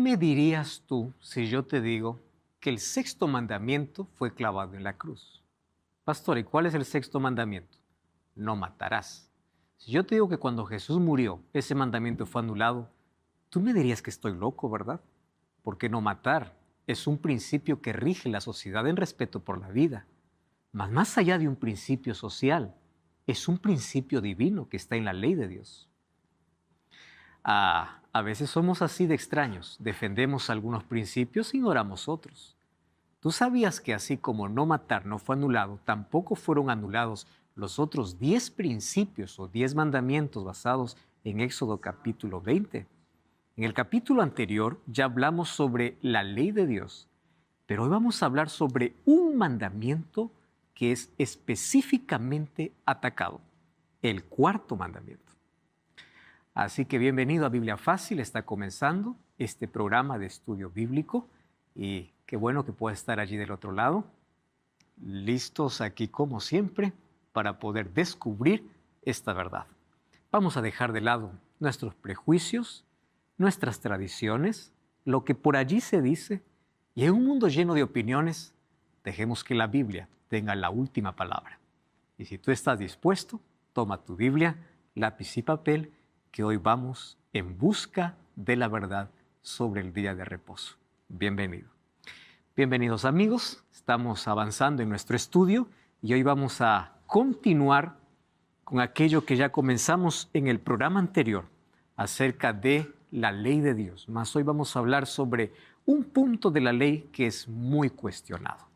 me dirías tú si yo te digo que el sexto mandamiento fue clavado en la cruz? Pastor, ¿y cuál es el sexto mandamiento? No matarás. Si yo te digo que cuando Jesús murió, ese mandamiento fue anulado, tú me dirías que estoy loco, ¿verdad? Porque no matar es un principio que rige la sociedad en respeto por la vida. Mas más allá de un principio social, es un principio divino que está en la ley de Dios. A veces somos así de extraños, defendemos algunos principios e ignoramos otros. ¿Tú sabías que así como no matar no fue anulado, tampoco fueron anulados los otros 10 principios o 10 mandamientos basados en Éxodo capítulo 20? En el capítulo anterior ya hablamos sobre la ley de Dios, pero hoy vamos a hablar sobre un mandamiento que es específicamente atacado, el cuarto mandamiento. Así que bienvenido a Biblia Fácil, está comenzando este programa de estudio bíblico y qué bueno que pueda estar allí del otro lado, listos aquí como siempre para poder descubrir esta verdad. Vamos a dejar de lado nuestros prejuicios, nuestras tradiciones, lo que por allí se dice, y en un mundo lleno de opiniones, dejemos que la Biblia tenga la última palabra. Y si tú estás dispuesto, toma tu Biblia, lápiz y papel, que hoy vamos en busca de la verdad sobre el día de reposo. Bienvenido. Bienvenidos amigos, estamos avanzando en nuestro estudio y hoy vamos a continuar con aquello que ya comenzamos en el programa anterior acerca de la ley de Dios. Mas hoy vamos a hablar sobre un punto de la ley que es muy cuestionado.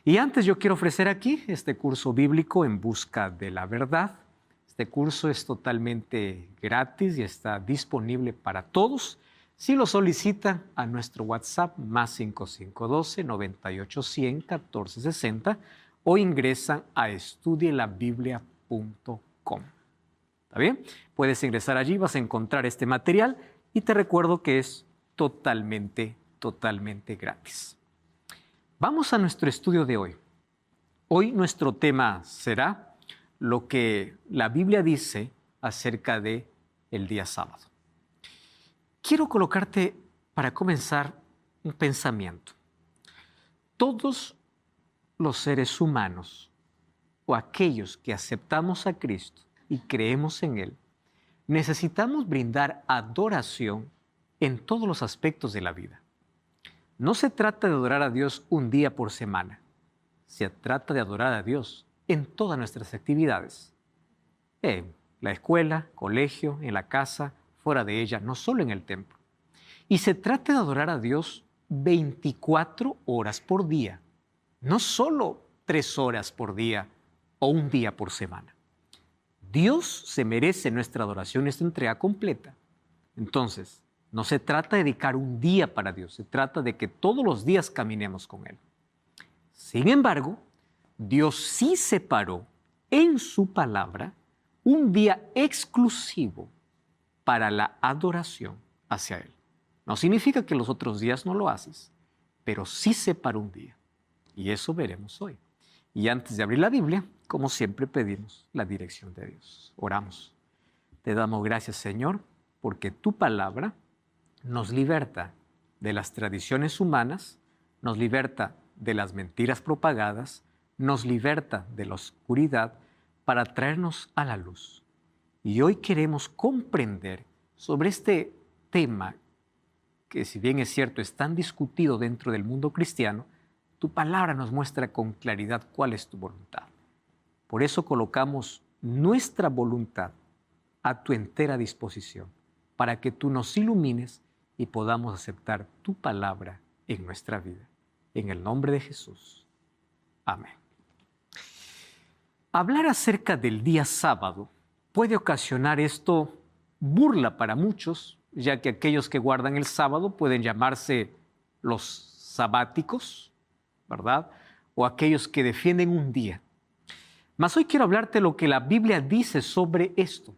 Y antes yo quiero ofrecer aquí este curso bíblico en busca de la verdad. Este curso es totalmente gratis y está disponible para todos. Si lo solicitan a nuestro WhatsApp más 5512-9810-1460 o ingresan a estudielabiblia.com. ¿Está bien? Puedes ingresar allí, vas a encontrar este material y te recuerdo que es totalmente gratis. Vamos a nuestro estudio de hoy. Hoy nuestro tema será lo que la Biblia dice acerca de el día sábado. Quiero colocarte, para comenzar, un pensamiento. Todos los seres humanos o aquellos que aceptamos a Cristo y creemos en Él, necesitamos brindar adoración en todos los aspectos de la vida. No se trata de adorar a Dios un día por semana. Se trata de adorar a Dios en todas nuestras actividades. En la escuela, colegio, en la casa, fuera de ella, no solo en el templo. Y se trata de adorar a Dios 24 horas por día, no solo 3 horas por día o un día por semana. Dios se merece nuestra adoración, nuestra entrega completa. Entonces, no se trata de dedicar un día para Dios, se trata de que todos los días caminemos con Él. Sin embargo, Dios sí separó en su palabra un día exclusivo para la adoración hacia Él. No significa que los otros días no lo haces, pero sí separó un día. Y eso veremos hoy. Y antes de abrir la Biblia, como siempre pedimos la dirección de Dios. Oramos. Te damos gracias, Señor, porque tu palabra nos liberta de las tradiciones humanas, nos liberta de las mentiras propagadas, nos liberta de la oscuridad para traernos a la luz. Y hoy queremos comprender sobre este tema que, si bien es cierto, es tan discutido dentro del mundo cristiano, tu palabra nos muestra con claridad cuál es tu voluntad. Por eso colocamos nuestra voluntad a tu entera disposición, para que tú nos ilumines y podamos aceptar tu palabra en nuestra vida. En el nombre de Jesús. Amén. Hablar acerca del día sábado puede ocasionar esto burla para muchos, ya que aquellos que guardan el sábado pueden llamarse los sabáticos, ¿verdad? O aquellos que defienden un día. Mas hoy quiero hablarte lo que la Biblia dice sobre esto.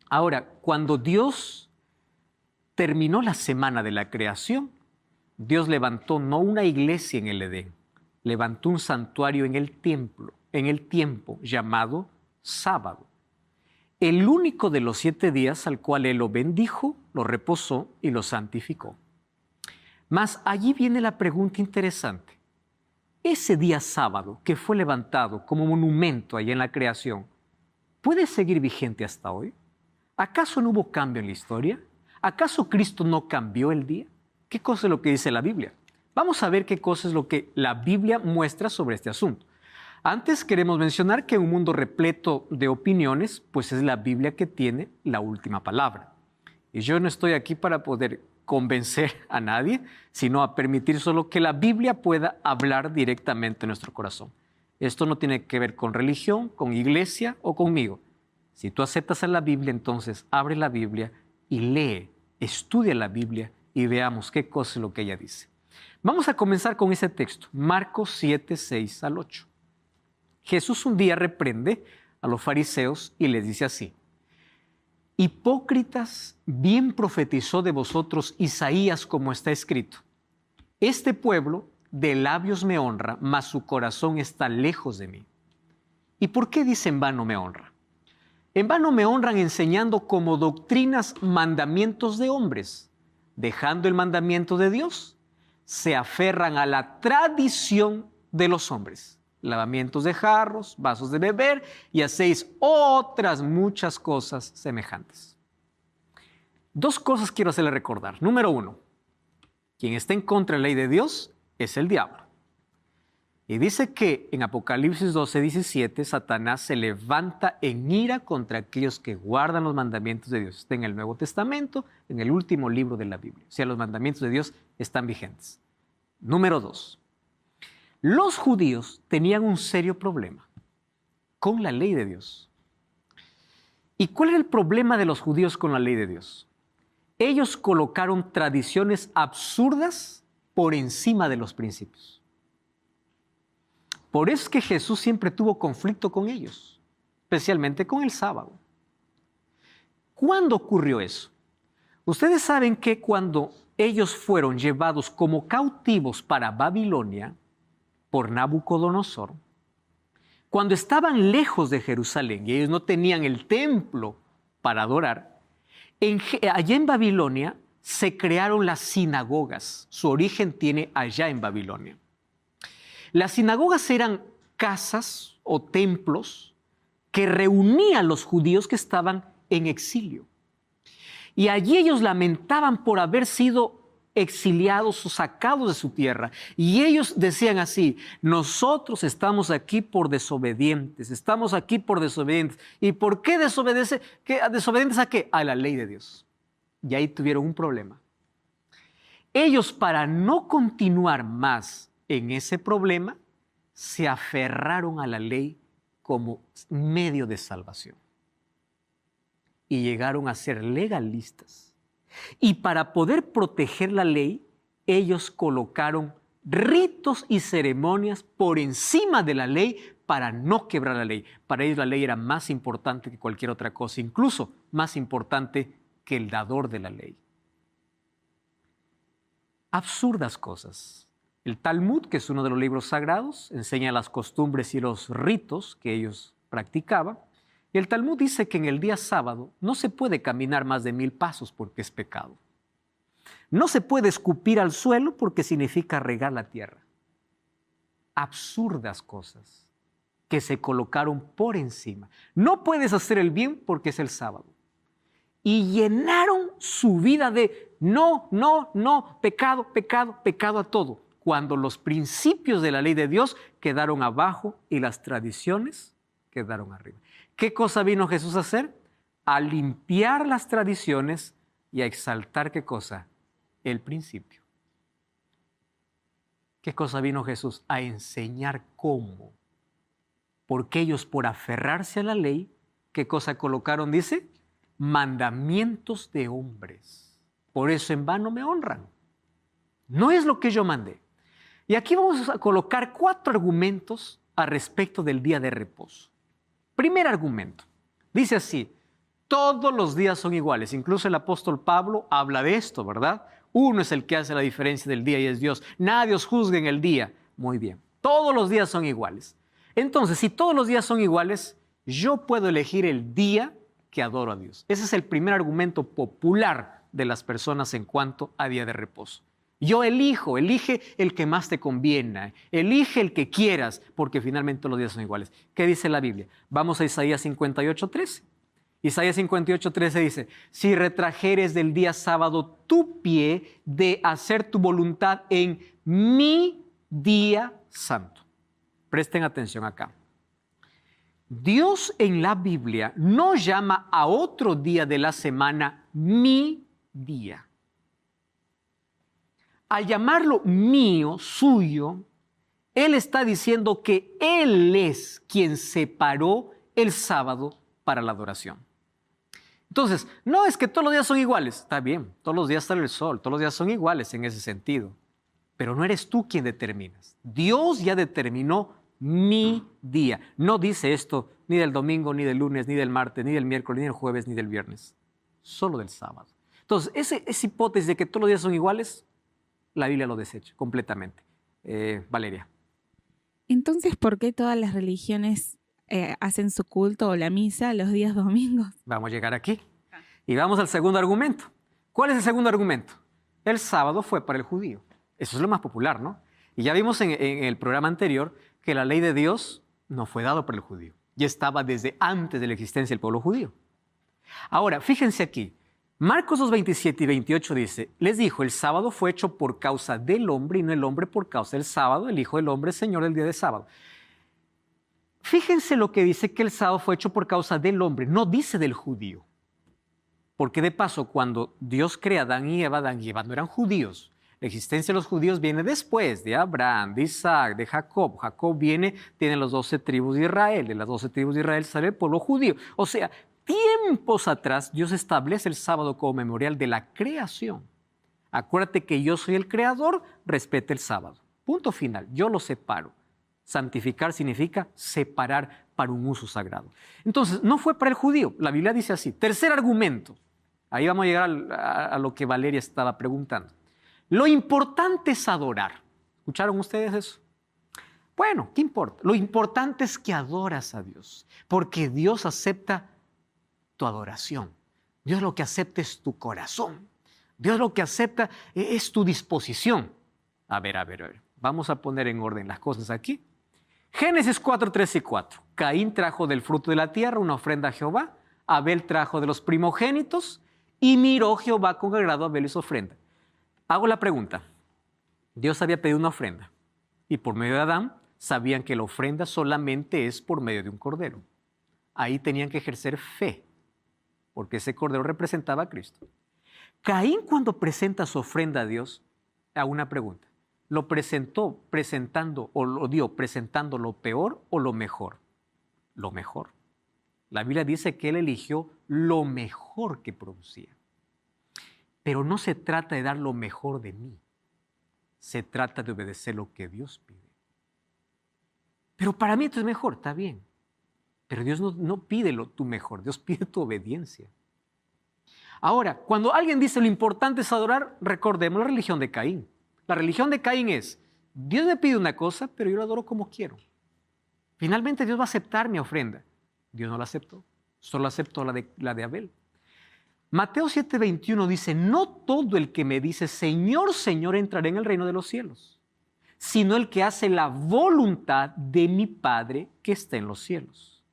Ahora, cuando Dios terminó la semana de la creación, Dios levantó no una iglesia en el Edén, levantó un santuario en el templo, en el tiempo llamado sábado. El único de los 7 días al cual Él lo bendijo, lo reposó y lo santificó. Mas allí viene la pregunta interesante. Ese día sábado que fue levantado como monumento allá en la creación, ¿puede seguir vigente hasta hoy? ¿Acaso no hubo cambio en la historia? ¿Acaso Cristo no cambió el día? ¿Qué cosa es lo que dice la Biblia? Vamos a ver qué cosa es lo que la Biblia muestra sobre este asunto. Antes queremos mencionar que en un mundo repleto de opiniones, pues es la Biblia que tiene la última palabra. Y yo no estoy aquí para poder convencer a nadie, sino a permitir solo que la Biblia pueda hablar directamente en nuestro corazón. Esto no tiene que ver con religión, con iglesia o conmigo. Si tú aceptas a la Biblia, entonces abre la Biblia y lee, estudia la Biblia y veamos qué cosa es lo que ella dice. Vamos a comenzar con ese texto, Marcos 7, 6 al 8. Jesús un día reprende a los fariseos y les dice así: hipócritas, bien profetizó de vosotros Isaías como está escrito. Este pueblo de labios me honra, mas su corazón está lejos de mí. ¿Y por qué dice en vano me honra? En vano me honran enseñando como doctrinas mandamientos de hombres. Dejando el mandamiento de Dios, se aferran a la tradición de los hombres. Lavamientos de jarros, vasos de beber y hacéis otras muchas cosas semejantes. Dos cosas quiero hacerle recordar. Número uno, quien está en contra de la ley de Dios es el diablo. Y dice que en Apocalipsis 12, 17, Satanás se levanta en ira contra aquellos que guardan los mandamientos de Dios. Está en el Nuevo Testamento, en el último libro de la Biblia. O sea, los mandamientos de Dios están vigentes. Número dos, los judíos tenían un serio problema con la ley de Dios. ¿Y cuál era el problema de los judíos con la ley de Dios? Ellos colocaron tradiciones absurdas por encima de los principios. Por eso es que Jesús siempre tuvo conflicto con ellos, especialmente con el sábado. ¿Cuándo ocurrió eso? Ustedes saben que cuando ellos fueron llevados como cautivos para Babilonia por Nabucodonosor, cuando estaban lejos de Jerusalén y ellos no tenían el templo para adorar, allá en Babilonia se crearon las sinagogas. Su origen tiene allá en Babilonia. Las sinagogas eran casas o templos que reunían a los judíos que estaban en exilio. Y allí ellos lamentaban por haber sido exiliados o sacados de su tierra. Y ellos decían así: nosotros estamos aquí por desobedientes, estamos aquí por desobedientes. ¿Y por qué desobedece? ¿Desobedientes a qué? A la ley de Dios. Y ahí tuvieron un problema. Ellos, para no continuar más en ese problema, se aferraron a la ley como medio de salvación. Y llegaron a ser legalistas. Y para poder proteger la ley, ellos colocaron ritos y ceremonias por encima de la ley para no quebrar la ley. Para ellos la ley era más importante que cualquier otra cosa, incluso más importante que el dador de la ley. Absurdas cosas. El Talmud, que es uno de los libros sagrados, enseña las costumbres y los ritos que ellos practicaban. Y el Talmud dice que en el día sábado no se puede caminar más de 1000 pasos porque es pecado. No se puede escupir al suelo porque significa regar la tierra. Absurdas cosas que se colocaron por encima. No puedes hacer el bien porque es el sábado. Y llenaron su vida de no, pecado, pecado, pecado a todo, cuando los principios de la ley de Dios quedaron abajo y las tradiciones quedaron arriba. ¿Qué cosa vino Jesús a hacer? A limpiar las tradiciones y a exaltar, ¿qué cosa? El principio. ¿Qué cosa vino Jesús? A enseñar cómo. Porque ellos, por aferrarse a la ley, ¿qué cosa colocaron? Dice, mandamientos de hombres. Por eso en vano me honran. No es lo que yo mandé. Y aquí vamos a colocar 4 argumentos al respecto del día de reposo. Primer argumento, dice así: todos los días son iguales. Incluso el apóstol Pablo habla de esto, ¿verdad? Uno es el que hace la diferencia del día y es Dios. Nadie os juzgue en el día. Muy bien, todos los días son iguales. Entonces, si todos los días son iguales, yo puedo elegir el día que adoro a Dios. Ese es el primer argumento popular de las personas en cuanto a día de reposo. Yo elijo, elige el que más te conviene, elige el que quieras, porque finalmente todos los días son iguales. ¿Qué dice la Biblia? Vamos a Isaías 58:13. Isaías 58:13 dice, si retrajeres del día sábado tu pie de hacer tu voluntad en mi día santo. Presten atención acá. Dios en la Biblia no llama a otro día de la semana mi día. Al llamarlo mío, suyo, Él está diciendo que Él es quien separó el sábado para la adoración. Entonces, no es que todos los días son iguales. Está bien, todos los días sale el sol, todos los días son iguales en ese sentido. Pero no eres tú quien determinas. Dios ya determinó mi día. No dice esto ni del domingo, ni del lunes, ni del martes, ni del miércoles, ni del jueves, ni del viernes. Solo del sábado. Entonces, esa hipótesis de que todos los días son iguales, la Biblia lo desecha completamente. Valeria. Entonces, ¿por qué todas las religiones hacen su culto o la misa los días domingos? Vamos a llegar aquí. Y vamos al segundo argumento. ¿Cuál es el segundo argumento? El sábado fue para el judío. Eso es lo más popular, ¿no? Y ya vimos en el programa anterior que la ley de Dios no fue dada por el judío. Ya estaba desde antes de la existencia del pueblo judío. Ahora, fíjense aquí. Marcos 2:27 y 28 dice, les dijo, el sábado fue hecho por causa del hombre y no el hombre por causa del sábado. El Hijo del Hombre es Señor del día de sábado. Fíjense lo que dice que el sábado fue hecho por causa del hombre, no dice del judío. Porque de paso, cuando Dios crea a Adán y Eva no eran judíos. La existencia de los judíos viene después de Abraham, de Isaac, de Jacob. Jacob tiene las 12 tribus de Israel. De las 12 tribus de Israel sale el pueblo judío. O sea, tiempos atrás Dios establece el sábado como memorial de la creación. Acuérdate que yo soy el creador, respeta el sábado. Punto final, yo lo separo. Santificar significa separar para un uso sagrado. Entonces, no fue para el judío. La Biblia dice así. Tercer argumento. Ahí vamos a llegar a lo que Valeria estaba preguntando. Lo importante es adorar. ¿Escucharon ustedes eso? Bueno, ¿qué importa? Lo importante es que adoras a Dios, porque Dios acepta tu adoración. Dios lo que acepta es tu corazón. Dios lo que acepta es tu disposición. A ver. Vamos a poner en orden las cosas aquí. Génesis 4:3 y 4. Caín trajo del fruto de la tierra una ofrenda a Jehová. Abel trajo de los primogénitos y miró Jehová con agrado a Abel y su ofrenda. Hago la pregunta. Dios había pedido una ofrenda y por medio de Adán sabían que la ofrenda solamente es por medio de un cordero. Ahí tenían que ejercer fe, porque ese cordero representaba a Cristo. Caín, cuando presenta su ofrenda a Dios, hago una pregunta. ¿Lo presentó presentando o lo dio presentando lo peor o lo mejor? Lo mejor. La Biblia dice que él eligió lo mejor que producía. Pero no se trata de dar lo mejor de mí. Se trata de obedecer lo que Dios pide. Pero para mí esto es mejor, está bien. Pero Dios no pide tu mejor, Dios pide tu obediencia. Ahora, cuando alguien dice lo importante es adorar, recordemos la religión de Caín. La religión de Caín es, Dios me pide una cosa, pero yo lo adoro como quiero. Finalmente Dios va a aceptar mi ofrenda. Dios no la aceptó, solo aceptó la de Abel. Mateo 7:21 dice, no todo el que me dice, Señor, Señor, entrará en el reino de los cielos, sino el que hace la voluntad de mi Padre que está en los cielos.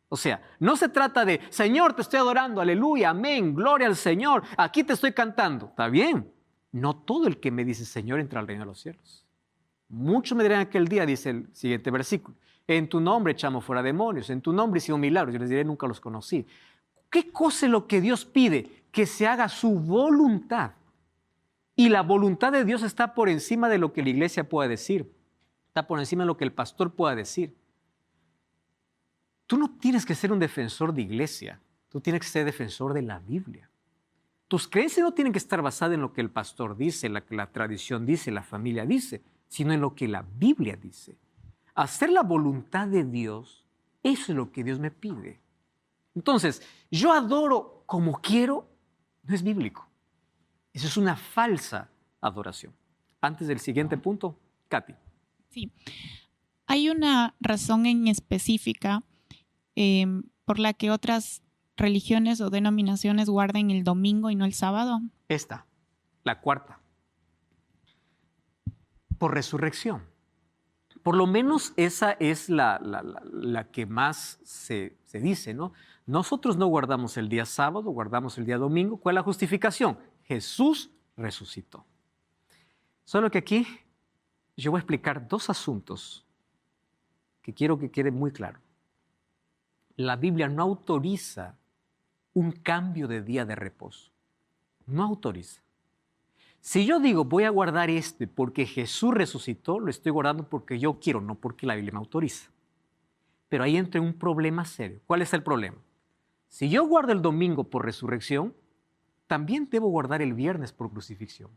O sea, no se trata de, Señor, te estoy adorando, aleluya, amén, gloria al Señor, aquí te estoy cantando. Está bien, no todo el que me dice, Señor, entra al reino de los cielos. Muchos me dirán aquel día, dice el siguiente versículo, en tu nombre echamos fuera demonios, en tu nombre hicimos milagros. Yo les diré, nunca los conocí. ¿Qué cosa es lo que Dios pide? Que se haga su voluntad. Y la voluntad de Dios está por encima de lo que la iglesia pueda decir. Está por encima de lo que el pastor pueda decir. Tú no tienes que ser un defensor de iglesia. Tú tienes que ser defensor de la Biblia. Tus creencias no tienen que estar basadas en lo que el pastor dice, la tradición dice, la familia dice, sino en lo que la Biblia dice. Hacer la voluntad de Dios, eso es lo que Dios me pide. Entonces, yo adoro como quiero, no es bíblico. Eso es una falsa adoración. Antes del siguiente punto, Katy. Sí. ¿Hay una razón en específica por la que otras religiones o denominaciones guarden el domingo y no el sábado? Esta, la cuarta. Por resurrección. Por lo menos esa es la que más se dice, ¿no? Nosotros no guardamos el día sábado, guardamos el día domingo. ¿Cuál es la justificación? Jesús resucitó. Solo que aquí yo voy a explicar dos asuntos que quiero que quede muy claro. La Biblia no autoriza un cambio de día de reposo. No autoriza. Si yo digo voy a guardar este porque Jesús resucitó, lo estoy guardando porque yo quiero, no porque la Biblia me autoriza. Pero ahí entra un problema serio. ¿Cuál es el problema? Si yo guardo el domingo por resurrección, también debo guardar el viernes por crucifixión.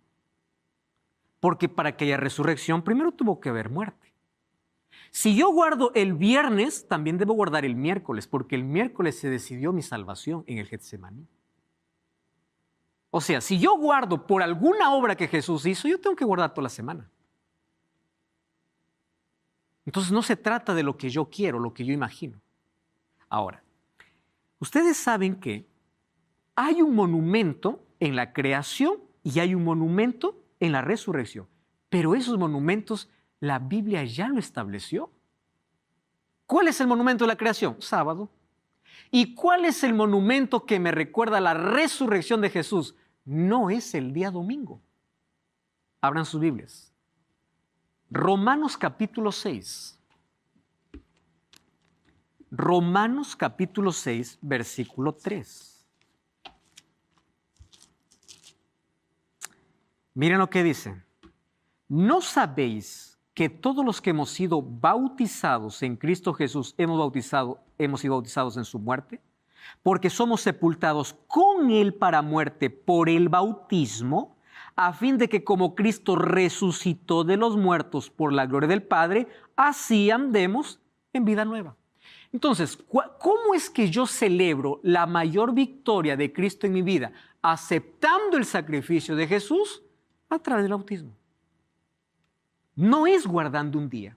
Porque para que haya resurrección, primero tuvo que haber muerte. Si yo guardo el viernes, también debo guardar el miércoles, porque el miércoles se decidió mi salvación en el Getsemaní. O sea, si yo guardo por alguna obra que Jesús hizo, yo tengo que guardar toda la semana. Entonces no se trata de lo que yo quiero, lo que yo imagino. Ahora, ustedes saben que hay un monumento en la creación y hay un monumento en la resurrección. Pero esos monumentos la Biblia ya lo estableció. ¿Cuál es el monumento de la creación? Sábado. ¿Y cuál es el monumento que me recuerda la resurrección de Jesús? No es el día domingo. Abran sus Biblias. Romanos capítulo 6. Romanos capítulo 6, versículo 3. Miren lo que dice. ¿No sabéis que todos los que hemos sido bautizados en Cristo Jesús hemos sido bautizados en su muerte? Porque somos sepultados con Él para muerte por el bautismo, a fin de que como Cristo resucitó de los muertos por la gloria del Padre, así andemos en vida nueva. Entonces, ¿cómo es que yo celebro la mayor victoria de Cristo en mi vida? Aceptando el sacrificio de Jesús a través del bautismo. No es guardando un día.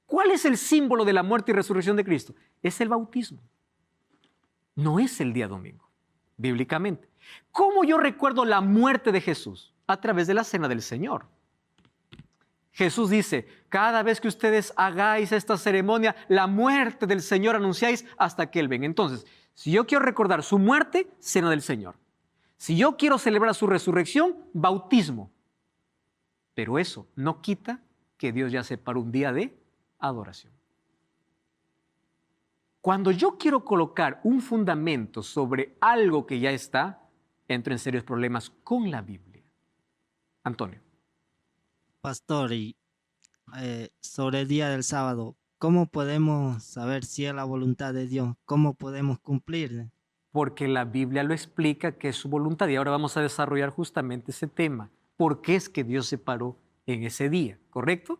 ¿Cuál es el símbolo de la muerte y resurrección de Cristo? Es el bautismo. No es el día domingo, bíblicamente. ¿Cómo yo recuerdo la muerte de Jesús? A través de la cena del Señor. Jesús dice, cada vez que ustedes hagáis esta ceremonia, la muerte del Señor anunciáis hasta que Él venga. Entonces, si yo quiero recordar su muerte, cena del Señor. Si yo quiero celebrar su resurrección, bautismo. Pero eso no quita que Dios ya separó un día de adoración. Cuando yo quiero colocar un fundamento sobre algo que ya está, entro en serios problemas con la Biblia. Antonio. Pastor, y sobre el día del sábado, ¿cómo podemos saber si es la voluntad de Dios? ¿Cómo podemos cumplirle? Porque la Biblia lo explica que es su voluntad y ahora vamos a desarrollar justamente ese tema. ¿Por qué es que Dios se paró en ese día? ¿Correcto?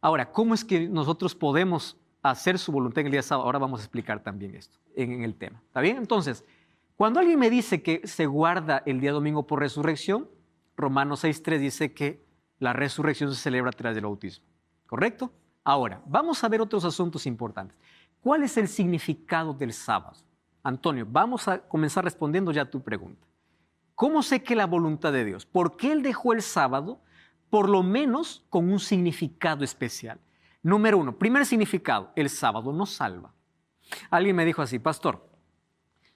Ahora, ¿cómo es que nosotros podemos hacer su voluntad en el día sábado? Ahora vamos a explicar también esto en el tema. ¿Está bien? Entonces, cuando alguien me dice que se guarda el día domingo por resurrección, Romanos 6:3 dice que la resurrección se celebra a través del bautismo. ¿Correcto? Ahora, vamos a ver otros asuntos importantes. ¿Cuál es el significado del sábado? Antonio, vamos a comenzar respondiendo ya a tu pregunta. ¿Cómo sé que la voluntad de Dios? ¿Por qué Él dejó el sábado? Por lo menos con un significado especial. Número 1, primer significado, el sábado nos salva. Alguien me dijo así, pastor,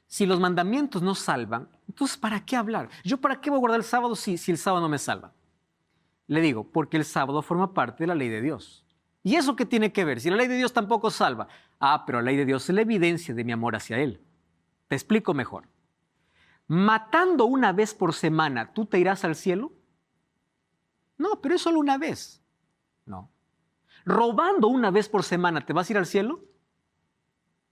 si los mandamientos no salvan, entonces ¿para qué hablar? ¿Yo para qué voy a guardar el sábado si el sábado no me salva? Le digo, porque el sábado forma parte de la ley de Dios. ¿Y eso qué tiene que ver? Si la ley de Dios tampoco salva. Pero la ley de Dios es la evidencia de mi amor hacia Él. Te explico mejor. Matando una vez por semana, ¿tú te irás al cielo? No, pero es solo una vez. No. Robando una vez por semana, ¿te vas a ir al cielo?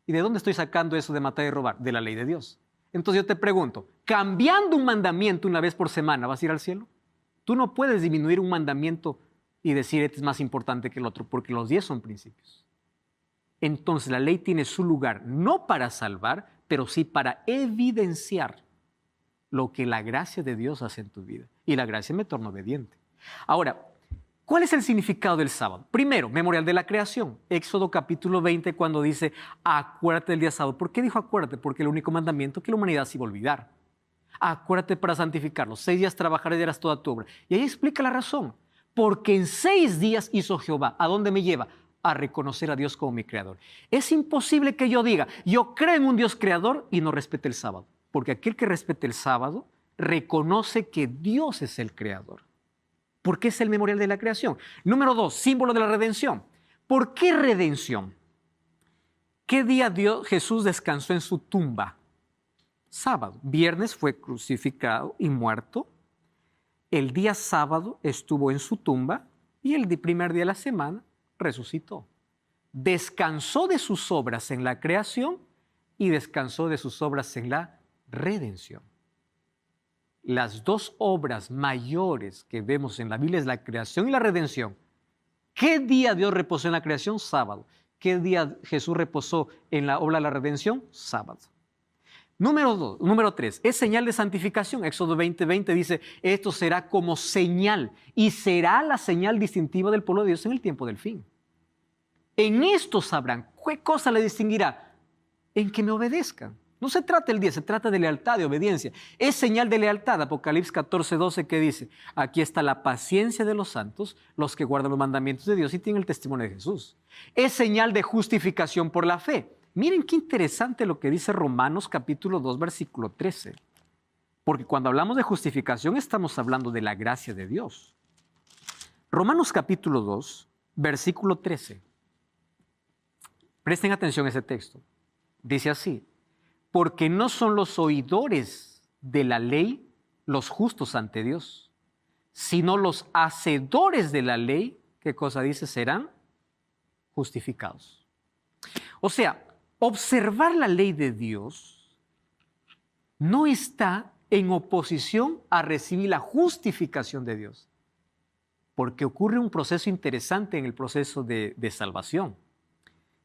¿Y de dónde estoy sacando eso de matar y robar? De la ley de Dios. Entonces yo te pregunto, cambiando un mandamiento una vez por semana, ¿vas a ir al cielo? Tú no puedes disminuir un mandamiento y decir este es más importante que el otro, porque los 10 son principios. Entonces la ley tiene su lugar, no para salvar, pero sí para evidenciar lo que la gracia de Dios hace en tu vida. Y la gracia me torna obediente. Ahora, ¿cuál es el significado del sábado? Primero, memorial de la creación. Éxodo capítulo 20, cuando dice, acuérdate del día sábado. ¿Por qué dijo acuérdate? Porque el único mandamiento que la humanidad se iba a olvidar. Acuérdate para santificarlo. 6 días trabajarás y harás toda tu obra. Y ahí explica la razón. porque en 6 días hizo Jehová. ¿A dónde me lleva? A reconocer a Dios como mi creador. Es imposible que yo diga, yo creo en un Dios creador y no respete el sábado, porque aquel que respete el sábado reconoce que Dios es el creador, porque es el memorial de la creación. Número 2, símbolo de la redención. ¿Por qué redención? ¿Qué día Jesús descansó en su tumba? Sábado. Viernes fue crucificado y muerto. El día sábado estuvo en su tumba y el primer día de la semana resucitó. Descansó de sus obras en la creación y descansó de sus obras en la redención. Las dos obras mayores que vemos en la Biblia es la creación y la redención. ¿Qué día Dios reposó en la creación? Sábado. ¿Qué día Jesús reposó en la obra de la redención? Sábado. Número 3, es señal de santificación. Éxodo 20:20 dice, esto será como señal y será la señal distintiva del pueblo de Dios en el tiempo del fin. En esto sabrán. ¿Qué cosa le distinguirá? En que me obedezcan. No se trata del día, se trata de lealtad, de obediencia. Es señal de lealtad. Apocalipsis 14:12 que dice, aquí está la paciencia de los santos, los que guardan los mandamientos de Dios y tienen el testimonio de Jesús. Es señal de justificación por la fe. Miren qué interesante lo que dice Romanos capítulo 2, versículo 13. Porque cuando hablamos de justificación estamos hablando de la gracia de Dios. Romanos capítulo 2, versículo 13. Presten atención a ese texto. Dice así, porque no son los oidores de la ley los justos ante Dios, sino los hacedores de la ley, ¿qué cosa dice? Serán justificados. O sea, observar la ley de Dios no está en oposición a recibir la justificación de Dios, porque ocurre un proceso interesante en el proceso de salvación.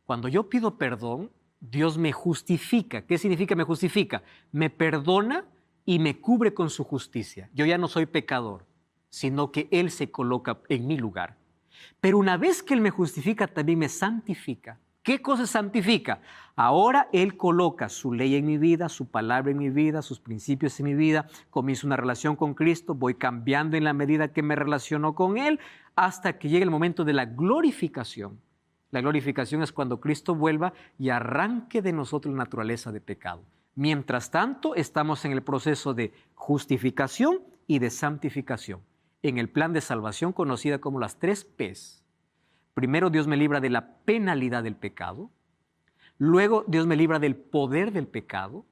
Cuando yo pido perdón, Dios me justifica. ¿Qué significa me justifica? Me perdona y me cubre con su justicia. Yo ya no soy pecador, sino que Él se coloca en mi lugar. Pero una vez que Él me justifica, también me santifica. ¿Qué cosa santifica? Ahora Él coloca su ley en mi vida, su palabra en mi vida, sus principios en mi vida, comienzo una relación con Cristo, voy cambiando en la medida que me relaciono con Él, hasta que llegue el momento de la glorificación. La glorificación es cuando Cristo vuelva y arranque de nosotros la naturaleza de pecado. Mientras tanto, estamos en el proceso de justificación y de santificación, en el plan de salvación conocida como las 3 P's. Primero, Dios me libra de la penalidad del pecado. Luego, Dios me libra del poder del pecado.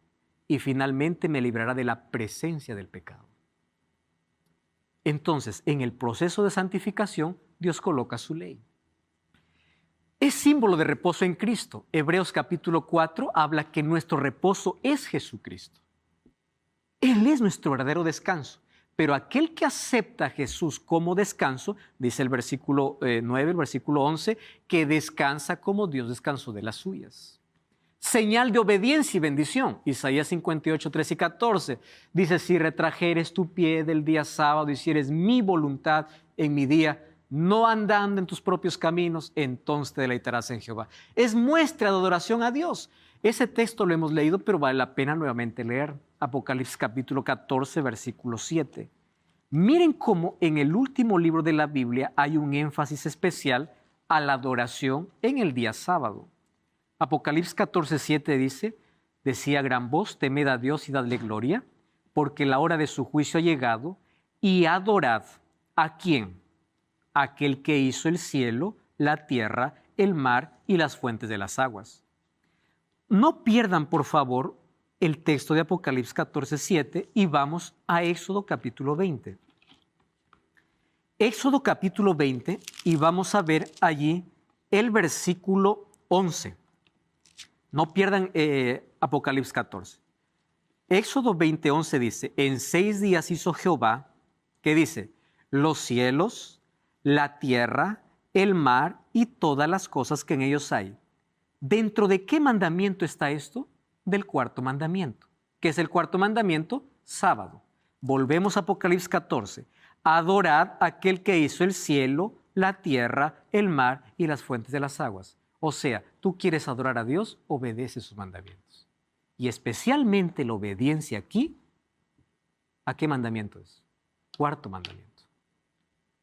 Y finalmente, me librará de la presencia del pecado. Entonces, en el proceso de santificación, Dios coloca su ley. Es símbolo de reposo en Cristo. Hebreos capítulo 4 habla que nuestro reposo es Jesucristo. Él es nuestro verdadero descanso. Pero aquel que acepta a Jesús como descanso, dice el versículo 9, el versículo 11, que descansa como Dios descansó de las suyas. Señal de obediencia y bendición. Isaías 58, 13 y 14 dice, si retrajeres tu pie del día sábado y hicieres mi voluntad en mi día, no andando en tus propios caminos, entonces te deleitarás en Jehová. Es muestra de adoración a Dios. Ese texto lo hemos leído, pero vale la pena nuevamente leer. Apocalipsis capítulo 14, versículo 7. Miren cómo en el último libro de la Biblia hay un énfasis especial a la adoración en el día sábado. Apocalipsis 14, 7 dice, decía a gran voz, temed a Dios y dadle gloria, porque la hora de su juicio ha llegado, y adorad. ¿A quién? Aquel que hizo el cielo, la tierra, el mar y las fuentes de las aguas. No pierdan, por favor, el texto de Apocalipsis 14, 7 y vamos a Éxodo capítulo 20. Éxodo capítulo 20 y vamos a ver allí el versículo 11. No pierdan Apocalipsis 14. Éxodo 20, 11 dice, en 6 días hizo Jehová, ¿qué dice? Los cielos, la tierra, el mar y todas las cosas que en ellos hay. ¿Dentro de qué mandamiento está esto? Del cuarto mandamiento. ¿Qué es el cuarto mandamiento? Sábado. Volvemos a Apocalipsis 14. Adorad a aquel que hizo el cielo, la tierra, el mar y las fuentes de las aguas. O sea, tú quieres adorar a Dios, obedece sus mandamientos. Y especialmente la obediencia aquí, ¿a qué mandamiento es? Cuarto mandamiento.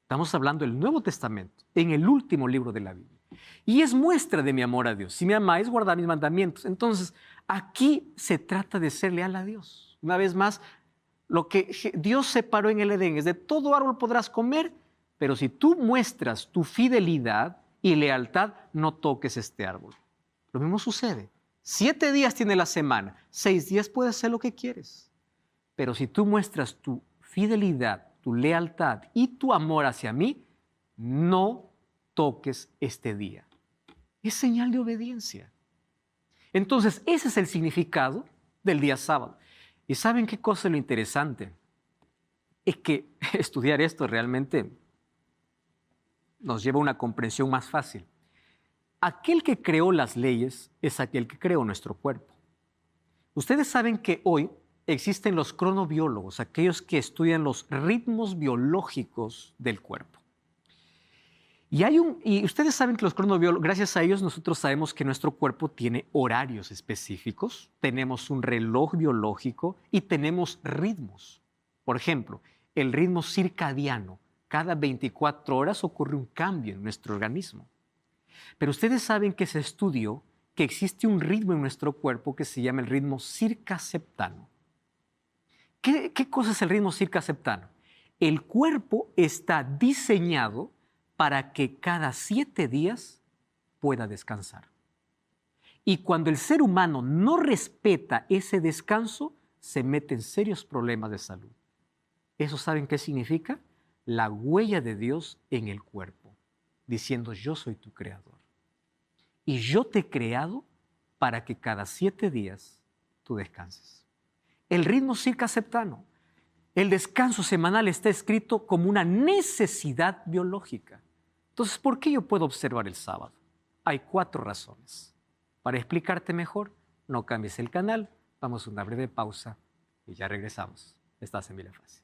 Estamos hablando del Nuevo Testamento, en el último libro de la Biblia. Y es muestra de mi amor a Dios. Si me amáis, guardad mis mandamientos. Entonces, aquí se trata de ser leal a Dios. Una vez más, lo que Dios separó en el Edén es: de todo árbol podrás comer, pero si tú muestras tu fidelidad y lealtad, no toques este árbol. Lo mismo sucede. 7 días tiene la semana, 6 días puedes hacer lo que quieres. Pero si tú muestras tu fidelidad, tu lealtad y tu amor hacia mí, no toques este día. Es señal de obediencia. Entonces, ese es el significado del día sábado. ¿Y saben qué cosa es lo interesante? Es que estudiar esto realmente nos lleva a una comprensión más fácil. Aquel que creó las leyes es aquel que creó nuestro cuerpo. Ustedes saben que hoy existen los cronobiólogos, aquellos que estudian los ritmos biológicos del cuerpo. Y ustedes saben que los cronobiólogos, gracias a ellos, nosotros sabemos que nuestro cuerpo tiene horarios específicos, tenemos un reloj biológico y tenemos ritmos. Por ejemplo, el ritmo circadiano. Cada 24 horas ocurre un cambio en nuestro organismo. Pero ustedes saben que se estudió que existe un ritmo en nuestro cuerpo que se llama el ritmo circaseptano. ¿Qué cosa es el ritmo circaseptano? El cuerpo está diseñado para que cada 7 días pueda descansar. Y cuando el ser humano no respeta ese descanso, se mete en serios problemas de salud. ¿Eso saben qué significa? La huella de Dios en el cuerpo, diciendo: yo soy tu creador. Y yo te he creado para que cada 7 días tú descanses. El ritmo circaseptano, el descanso semanal, está escrito como una necesidad biológica. Entonces, ¿por qué yo puedo observar el sábado? Hay 4 razones. Para explicarte mejor, no cambies el canal, vamos a una breve pausa y ya regresamos. Estás en Biblia Fácil.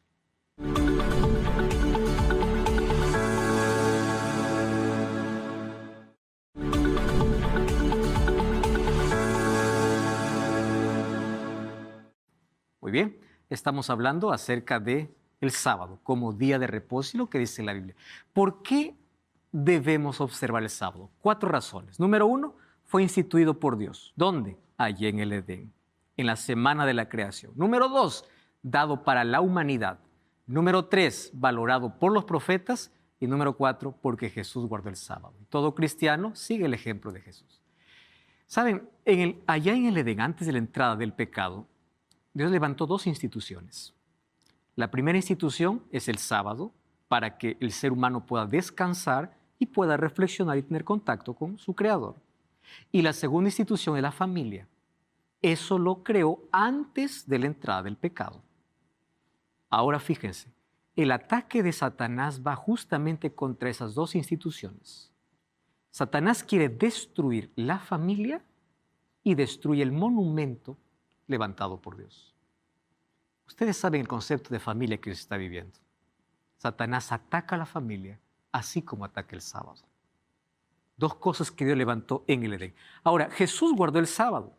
Muy bien, estamos hablando acerca de el sábado como día de reposo y lo que dice la Biblia. ¿Por qué debemos observar el sábado? 4 razones. Número 1, fue instituido por Dios. ¿Dónde? Allí en el Edén, en la semana de la creación. Número 2, dado para la humanidad. Número 3, valorado por los profetas. Y número 4, porque Jesús guardó el sábado. Todo cristiano sigue el ejemplo de Jesús. Saben, allá en el Edén, antes de la entrada del pecado, Dios levantó 2 instituciones. La primera institución es el sábado, para que el ser humano pueda descansar y pueda reflexionar y tener contacto con su Creador. Y la segunda institución es la familia. Eso lo creó antes de la entrada del pecado. Ahora fíjense, el ataque de Satanás va justamente contra esas 2 instituciones. Satanás quiere destruir la familia y destruye el monumento levantado por Dios. Ustedes saben el concepto de familia que se está viviendo. Satanás ataca a la familia, así como ataca el sábado. 2 cosas que Dios levantó en el Edén. Ahora, Jesús guardó el sábado.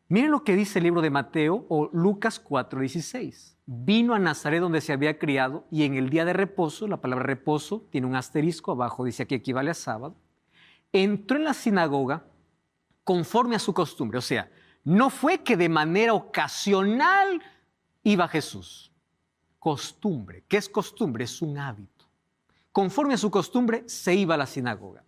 Miren lo que dice el libro de Mateo o Lucas 4:16. Vino a Nazaret donde se había criado y en el día de reposo, la palabra reposo tiene un asterisco abajo, dice que equivale a sábado, entró en la sinagoga conforme a su costumbre. O sea, no fue que de manera ocasional iba Jesús. Costumbre. ¿Qué es costumbre? Es un hábito. Conforme a su costumbre, se iba a la sinagoga.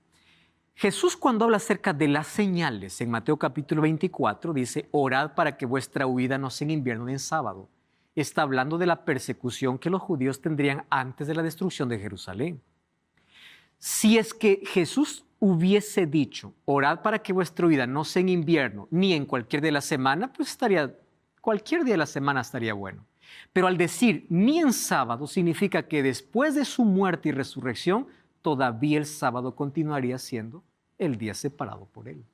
Jesús, cuando habla acerca de las señales, en Mateo capítulo 24, dice: orad para que vuestra huida no sea en invierno ni en sábado. Está hablando de la persecución que los judíos tendrían antes de la destrucción de Jerusalén. Si es que Jesús hubiese dicho: orad para que vuestra huida no sea en invierno ni en cualquier día de la semana, pues cualquier día de la semana estaría bueno. Pero al decir ni en sábado, significa que después de su muerte y resurrección, todavía el sábado continuaría siendo el día separado por él.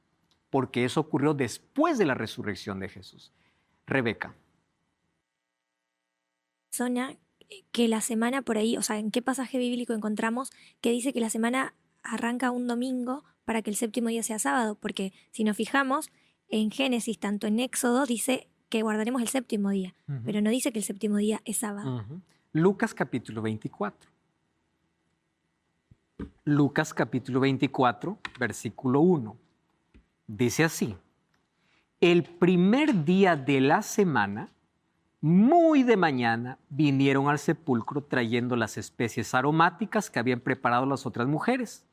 Porque eso ocurrió después de la resurrección de Jesús. Rebeca. Zona que la semana por ahí, o sea, ¿en qué pasaje bíblico encontramos que dice que la semana arranca un domingo para que el séptimo día sea sábado? Porque si nos fijamos, en Génesis, tanto en Éxodo, dice que guardaremos el séptimo día, pero no dice que el séptimo día es sábado. Lucas capítulo 24. Lucas capítulo 24, versículo 1. Dice así: el primer día de la semana, muy de mañana, vinieron al sepulcro trayendo las especies aromáticas que habían preparado las otras mujeres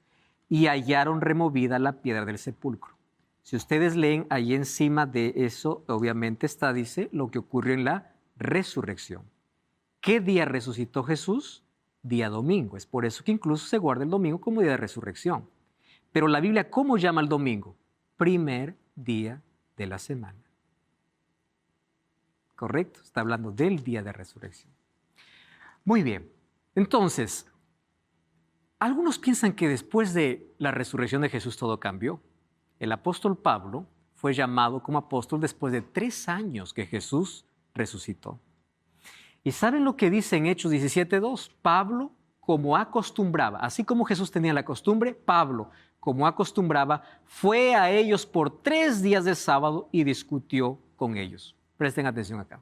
y hallaron removida la piedra del sepulcro. Si ustedes leen ahí encima de eso, obviamente está, dice, lo que ocurrió en la resurrección. ¿Qué día resucitó Jesús? Día domingo. Es por eso que incluso se guarda el domingo como día de resurrección. Pero la Biblia, ¿cómo llama el domingo? Primer día de la semana. ¿Correcto? Está hablando del día de resurrección. Muy bien. Entonces, algunos piensan que después de la resurrección de Jesús todo cambió. El apóstol Pablo fue llamado como apóstol después de 3 años que Jesús resucitó. ¿Y saben lo que dice en Hechos 17:2? Pablo, como acostumbraba, así como Jesús tenía la costumbre, Pablo, como acostumbraba, fue a ellos por 3 días de sábado y discutió con ellos. Presten atención acá.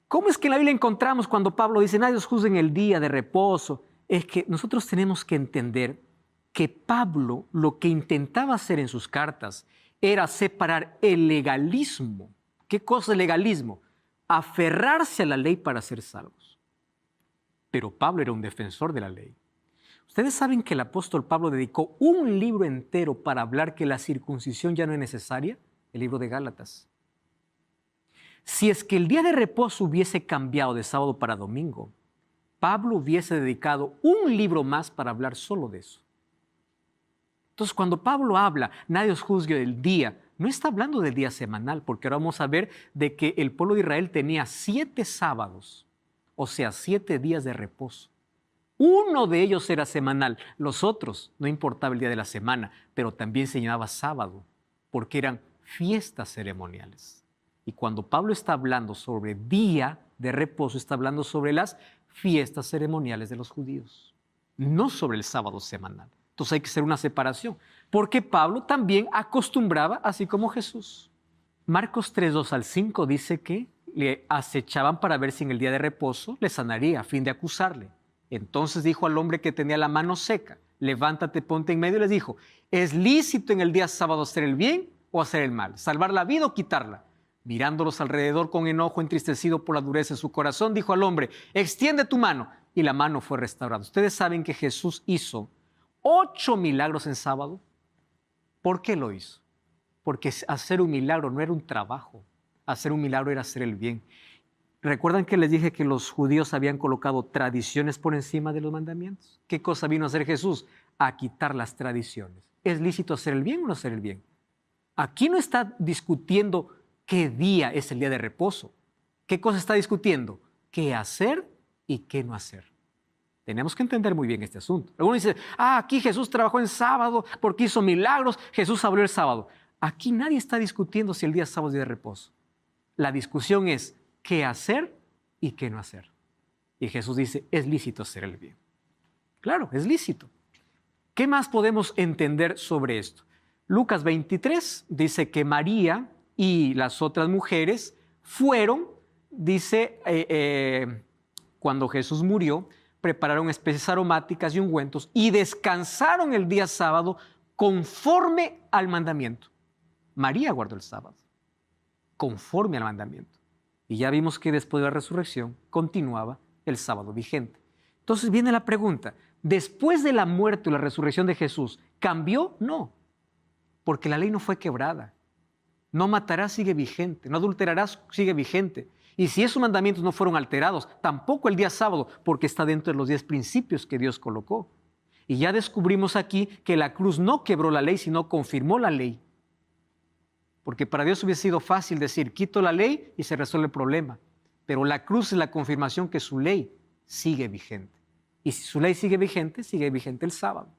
¿Cómo es que en la Biblia encontramos cuando Pablo dice, nadie os juzgue en el día de reposo? Es que nosotros tenemos que entender que Pablo lo que intentaba hacer en sus cartas era separar el legalismo. ¿Qué cosa es legalismo? Aferrarse a la ley para ser salvos. Pero Pablo era un defensor de la ley. Ustedes saben que el apóstol Pablo dedicó un libro entero para hablar que la circuncisión ya no es necesaria, el libro de Gálatas. Si es que el día de reposo hubiese cambiado de sábado para domingo, Pablo hubiese dedicado un libro más para hablar solo de eso. Entonces, cuando Pablo habla, nadie os juzgue el día, no está hablando del día semanal, porque ahora vamos a ver de que el pueblo de Israel tenía 7 sábados, o sea, 7 días de reposo. Uno de ellos era semanal, los otros no importaba el día de la semana, pero también se llamaba sábado, porque eran fiestas ceremoniales. Y cuando Pablo está hablando sobre día de reposo, está hablando sobre las fiestas ceremoniales de los judíos, no sobre el sábado semanal. Entonces hay que hacer una separación, porque Pablo también acostumbraba, así como Jesús. Marcos 3:2-5 dice que le acechaban para ver si en el día de reposo le sanaría, a fin de acusarle. Entonces dijo al hombre que tenía la mano seca, levántate, ponte en medio, y les dijo, ¿es lícito en el día sábado hacer el bien o hacer el mal? ¿Salvar la vida o quitarla? Mirándolos alrededor con enojo, entristecido por la dureza de su corazón, dijo al hombre, extiende tu mano. Y la mano fue restaurada. Ustedes saben que Jesús hizo 8 milagros en sábado. ¿Por qué lo hizo? Porque hacer un milagro no era un trabajo. Hacer un milagro era hacer el bien. ¿Recuerdan que les dije que los judíos habían colocado tradiciones por encima de los mandamientos? ¿Qué cosa vino a hacer Jesús? A quitar las tradiciones. ¿Es lícito hacer el bien o no hacer el bien? Aquí no está discutiendo qué día es el día de reposo. ¿Qué cosa está discutiendo? ¿Qué hacer y qué no hacer? Tenemos que entender muy bien este asunto. Algunos dicen, aquí Jesús trabajó en sábado porque hizo milagros, Jesús abrió el sábado. Aquí nadie está discutiendo si el día sábado es día de reposo. La discusión es qué hacer y qué no hacer. Y Jesús dice, es lícito hacer el bien. Claro, es lícito. ¿Qué más podemos entender sobre esto? Lucas 23 dice que María y las otras mujeres fueron, dice, cuando Jesús murió, prepararon especies aromáticas y ungüentos y descansaron el día sábado conforme al mandamiento. María guardó el sábado, conforme al mandamiento. Y ya vimos que después de la resurrección continuaba el sábado vigente. Entonces viene la pregunta, ¿después de la muerte y la resurrección de Jesús, cambió? No, porque la ley no fue quebrada. No matarás sigue vigente, no adulterarás sigue vigente. Y si esos mandamientos no fueron alterados, tampoco el día sábado, porque está dentro de los 10 principios que Dios colocó. Y ya descubrimos aquí que la cruz no quebró la ley, sino confirmó la ley. Porque para Dios hubiese sido fácil decir, quito la ley y se resuelve el problema. Pero la cruz es la confirmación que su ley sigue vigente. Y si su ley sigue vigente el sábado.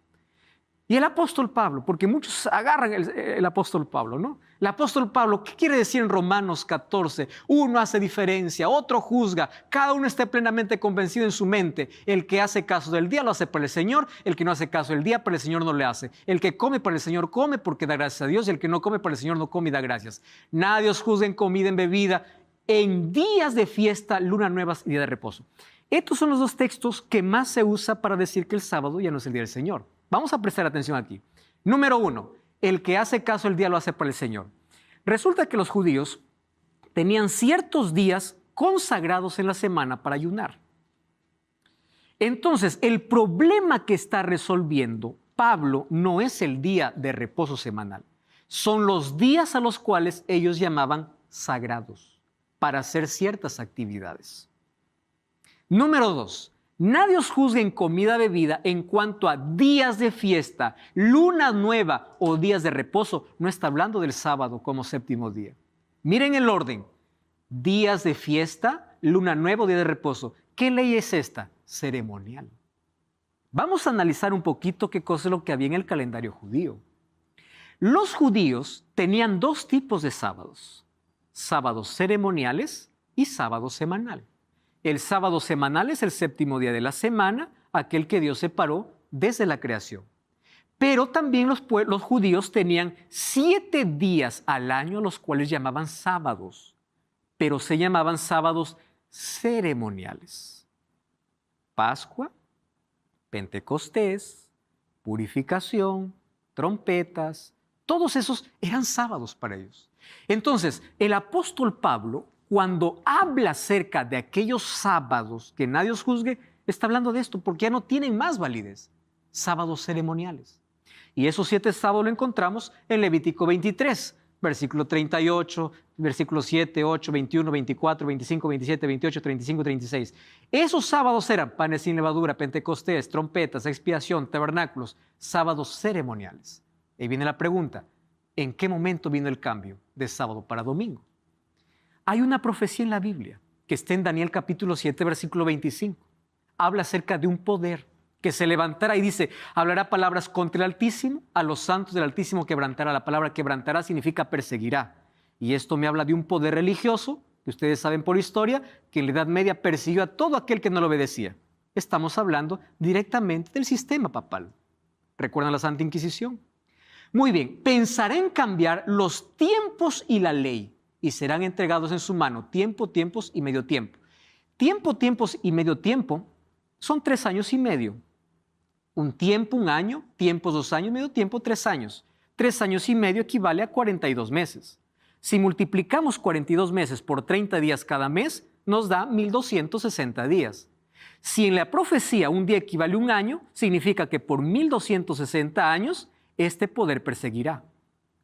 Y el apóstol Pablo, porque muchos agarran el apóstol Pablo, ¿no? El apóstol Pablo, ¿qué quiere decir en Romanos 14? Uno hace diferencia, otro juzga, cada uno está plenamente convencido en su mente. El que hace caso del día lo hace para el Señor, el que no hace caso del día para el Señor no le hace. El que come para el Señor come porque da gracias a Dios, y el que no come para el Señor no come y da gracias. Nadie os juzgue en comida, en bebida, en días de fiesta, luna nuevas y día de reposo. Estos son los 2 textos que más se usa para decir que el sábado ya no es el día del Señor. Vamos a prestar atención aquí. Número 1, el que hace caso el día lo hace para el Señor. Resulta que los judíos tenían ciertos días consagrados en la semana para ayunar. Entonces, el problema que está resolviendo Pablo no es el día de reposo semanal. Son los días a los cuales ellos llamaban sagrados para hacer ciertas actividades. Número 2, nadie os juzgue en comida bebida en cuanto a días de fiesta, luna nueva o días de reposo. No está hablando del sábado como séptimo día. Miren el orden. Días de fiesta, luna nueva o día de reposo. ¿Qué ley es esta? Ceremonial. Vamos a analizar un poquito qué cosa es lo que había en el calendario judío. Los judíos tenían dos tipos de sábados. Sábados ceremoniales y sábado semanal. El sábado semanal es el séptimo día de la semana, aquel que Dios separó desde la creación. Pero también los judíos tenían 7 días al año, los cuales llamaban sábados, pero se llamaban sábados ceremoniales. Pascua, Pentecostés, Purificación, trompetas, todos esos eran sábados para ellos. Entonces, el apóstol Pablo, cuando habla acerca de aquellos sábados que nadie os juzgue, está hablando de esto porque ya no tienen más validez. Sábados ceremoniales. Y esos 7 sábados lo encontramos en Levítico 23, versículo 38, versículos 7, 8, 21, 24, 25, 27, 28, 35, 36. Esos sábados eran panes sin levadura, Pentecostés, trompetas, expiación, tabernáculos, sábados ceremoniales. Y viene la pregunta, ¿en qué momento vino el cambio de sábado para domingo? Hay una profecía en la Biblia que está en Daniel capítulo 7, versículo 25. Habla acerca de un poder que se levantará y dice, hablará palabras contra el Altísimo, a los santos del Altísimo quebrantará. La palabra quebrantará significa perseguirá. Y esto me habla de un poder religioso, que ustedes saben por historia, que en la Edad Media persiguió a todo aquel que no lo obedecía. Estamos hablando directamente del sistema papal. ¿Recuerdan la Santa Inquisición? Muy bien, pensará en cambiar los tiempos y la ley, y serán entregados en su mano tiempo, tiempos y medio tiempo. Tiempo, tiempos y medio tiempo son 3 años y medio. Un tiempo, un año, tiempos 2 años, medio tiempo 3 años. 3 años y medio equivale a 42 meses. Si multiplicamos 42 meses por 30 días cada mes, nos da 1260 días. Si en la profecía un día equivale a un año, significa que por 1260 años este poder perseguirá.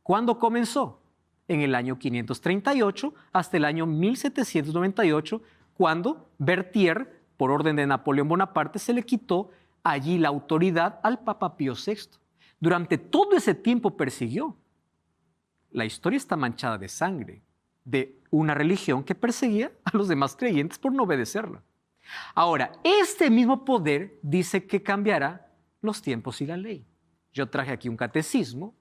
¿Cuándo comenzó? En el año 538 hasta el año 1798, cuando Berthier, por orden de Napoleón Bonaparte, se le quitó allí la autoridad al Papa Pío VI. Durante todo ese tiempo persiguió. La historia está manchada de sangre, de una religión que perseguía a los demás creyentes por no obedecerla. Ahora, este mismo poder dice que cambiará los tiempos y la ley. Yo traje aquí un catecismo.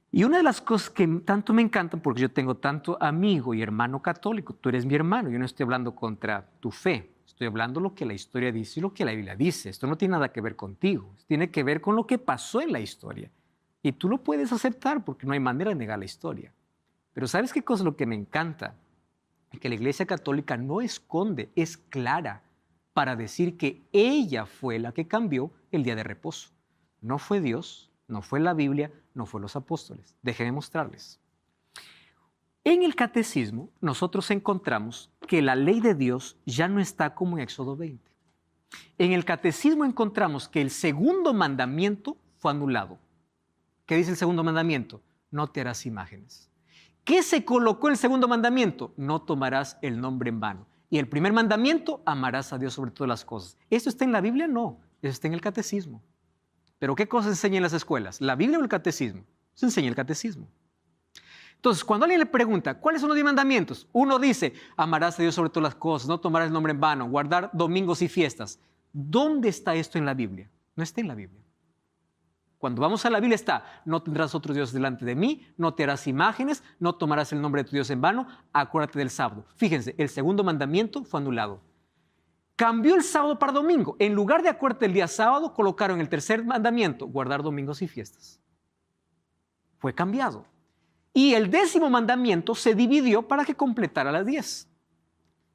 Y una de las cosas que tanto me encantan, porque yo tengo tanto amigo y hermano católico, tú eres mi hermano, yo no estoy hablando contra tu fe, estoy hablando lo que la historia dice y lo que la Biblia dice. Esto no tiene nada que ver contigo, tiene que ver con lo que pasó en la historia. Y tú lo puedes aceptar porque no hay manera de negar la historia. Pero ¿sabes qué cosa es lo que me encanta? Que la Iglesia Católica no esconde, es clara para decir que ella fue la que cambió el día de reposo. No fue Dios, no fue la Biblia, no fue los apóstoles. Déjenme mostrarles. En el catecismo nosotros encontramos que la ley de Dios ya no está como en Éxodo 20. En el catecismo encontramos que el segundo mandamiento fue anulado. ¿Qué dice el segundo mandamiento? No te harás imágenes. ¿Qué se colocó en el segundo mandamiento? No tomarás el nombre en vano. Y el primer mandamiento, amarás a Dios sobre todas las cosas. ¿Esto está en la Biblia? No, eso está en el catecismo. ¿Pero qué cosas enseña en las escuelas? ¿La Biblia o el catecismo? Se enseña el catecismo. Entonces, cuando alguien le pregunta, ¿cuáles son los 10 mandamientos? Uno dice, amarás a Dios sobre todas las cosas, no tomarás el nombre en vano, guardar domingos y fiestas. ¿Dónde está esto en la Biblia? No está en la Biblia. Cuando vamos a la Biblia está, no tendrás otros dioses delante de mí, no te harás imágenes, no tomarás el nombre de tu Dios en vano, acuérdate del sábado. Fíjense, el segundo mandamiento fue anulado. Cambió el sábado para domingo. En lugar de acuérdate el día sábado, colocaron el tercer mandamiento, guardar domingos y fiestas. Fue cambiado. Y el 10º mandamiento se dividió para que completara las 10.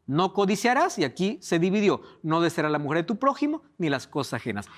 No codiciarás, y aquí se dividió, no desearás la mujer de tu prójimo, ni las cosas ajenas.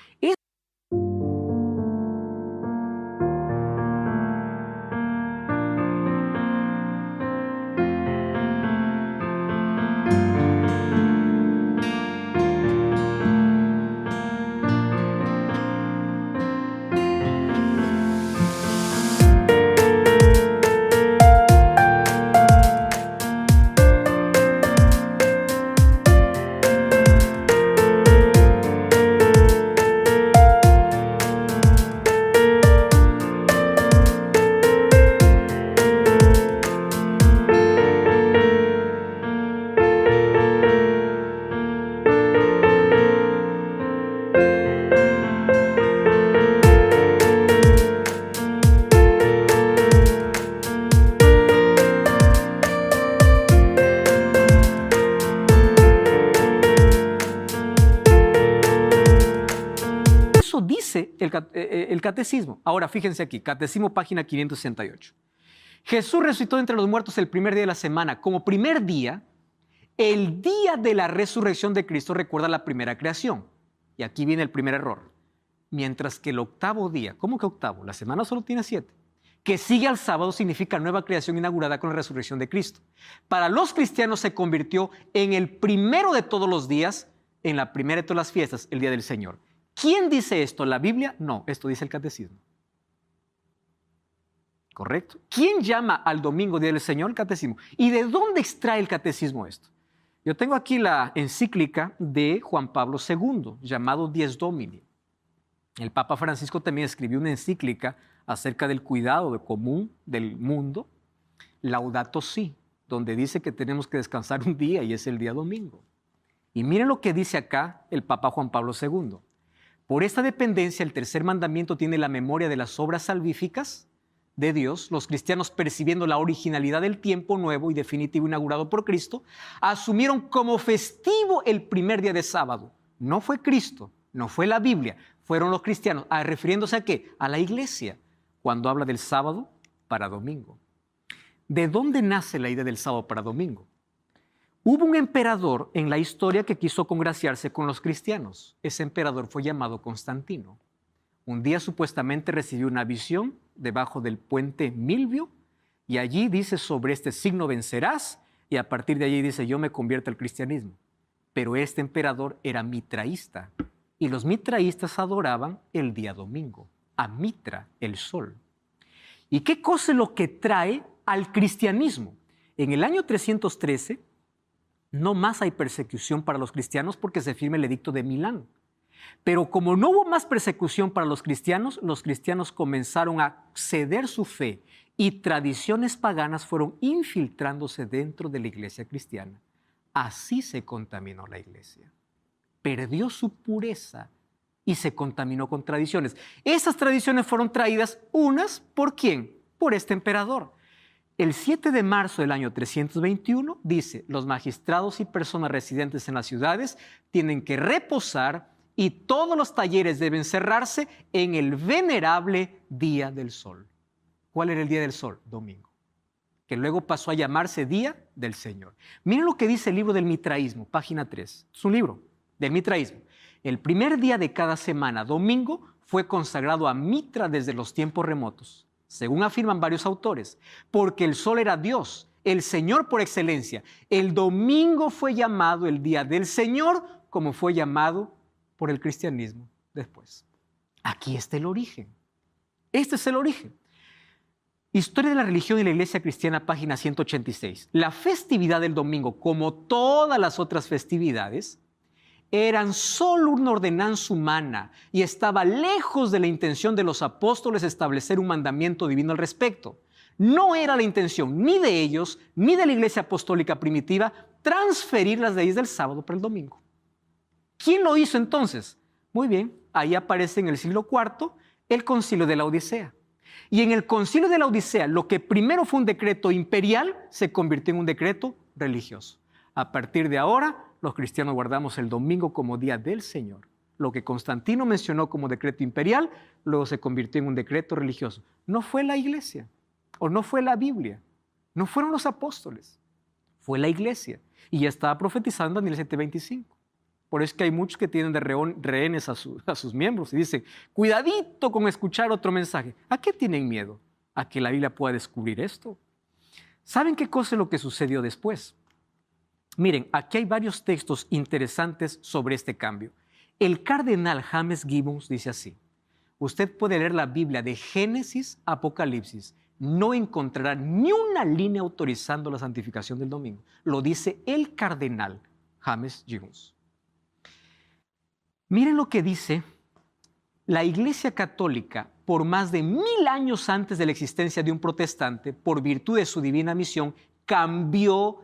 Eso dice el catecismo. Ahora, fíjense aquí, catecismo página 568. Jesús resucitó entre los muertos el primer día de la semana. Como primer día, el día de la resurrección de Cristo recuerda la primera creación. Y aquí viene el primer error. Mientras que el octavo día, ¿cómo que octavo? La semana solo tiene 7. Que sigue al sábado significa nueva creación inaugurada con la resurrección de Cristo. Para los cristianos se convirtió en el primero de todos los días, en la primera de todas las fiestas, el día del Señor. ¿Quién dice esto? ¿La Biblia? No, esto dice el catecismo. ¿Correcto? ¿Quién llama al domingo día del Señor? El catecismo. ¿Y de dónde extrae el catecismo esto? Yo tengo aquí la encíclica de Juan Pablo II, llamado Dies Domini. El Papa Francisco también escribió una encíclica acerca del cuidado común del mundo, Laudato Si, donde dice que tenemos que descansar un día y es el día domingo. Y miren lo que dice acá el Papa Juan Pablo II. Por esta dependencia, el tercer mandamiento tiene la memoria de las obras salvíficas de Dios. Los cristianos, percibiendo la originalidad del tiempo nuevo y definitivo inaugurado por Cristo, asumieron como festivo el primer día de sábado. No fue Cristo, no fue la Biblia, fueron los cristianos. ¿Refiriéndose a qué? A la iglesia, cuando habla del sábado para domingo. ¿De dónde nace la idea del sábado para domingo? Hubo un emperador en la historia que quiso congraciarse con los cristianos. Ese emperador fue llamado Constantino. Un día supuestamente recibió una visión debajo del puente Milvio y allí dice: sobre este signo vencerás, y a partir de allí dice: yo me convierto al cristianismo. Pero este emperador era mitraísta y los mitraístas adoraban el día domingo, a Mitra, el sol. ¿Y qué cosa es lo que trae al cristianismo? En el año 313, no más hay persecución para los cristianos porque se firma el Edicto de Milán. Pero como no hubo más persecución para los cristianos comenzaron a ceder su fe y tradiciones paganas fueron infiltrándose dentro de la iglesia cristiana. Así se contaminó la iglesia. Perdió su pureza y se contaminó con tradiciones. Esas tradiciones fueron traídas unas ¿por quién? Por este emperador. El 7 de marzo del año 321 dice: los magistrados y personas residentes en las ciudades tienen que reposar y todos los talleres deben cerrarse en el venerable Día del Sol. ¿Cuál era el Día del Sol? Domingo. Que luego pasó a llamarse Día del Señor. Miren lo que dice el libro del mitraísmo, página 3. Es un libro del mitraísmo. El primer día de cada semana, domingo, fue consagrado a Mitra desde los tiempos remotos, según afirman varios autores, porque el sol era Dios, el Señor por excelencia. El domingo fue llamado el Día del Señor, como fue llamado por el cristianismo después. Aquí está el origen. Este es el origen. Historia de la religión y la iglesia cristiana, página 186. La festividad del domingo, como todas las otras festividades, eran solo una ordenanza humana y estaba lejos de la intención de los apóstoles establecer un mandamiento divino al respecto. No era la intención ni de ellos, ni de la iglesia apostólica primitiva, transferir las leyes del sábado para el domingo. ¿Quién lo hizo entonces? Muy bien, ahí aparece en el siglo IV el Concilio de la Odisea. Y en el Concilio de la Odisea, lo que primero fue un decreto imperial se convirtió en un decreto religioso. A partir de ahora, los cristianos guardamos el domingo como día del Señor. Lo que Constantino mencionó como decreto imperial, luego se convirtió en un decreto religioso. No fue la iglesia, o no fue la Biblia, no fueron los apóstoles, fue la iglesia. Y ya estaba profetizando en Daniel 7:25. Por eso es que hay muchos que tienen de rehenes a sus miembros y dicen: cuidadito con escuchar otro mensaje. ¿A qué tienen miedo? ¿A que la Biblia pueda descubrir esto? ¿Saben qué cosa es lo que sucedió después? Miren, aquí hay varios textos interesantes sobre este cambio. El cardenal James Gibbons dice así: usted puede leer la Biblia de Génesis a Apocalipsis, no encontrará ni una línea autorizando la santificación del domingo. Lo dice el cardenal James Gibbons. Miren lo que dice la Iglesia Católica por más de 1000 años antes de la existencia de un protestante, por virtud de su divina misión, cambió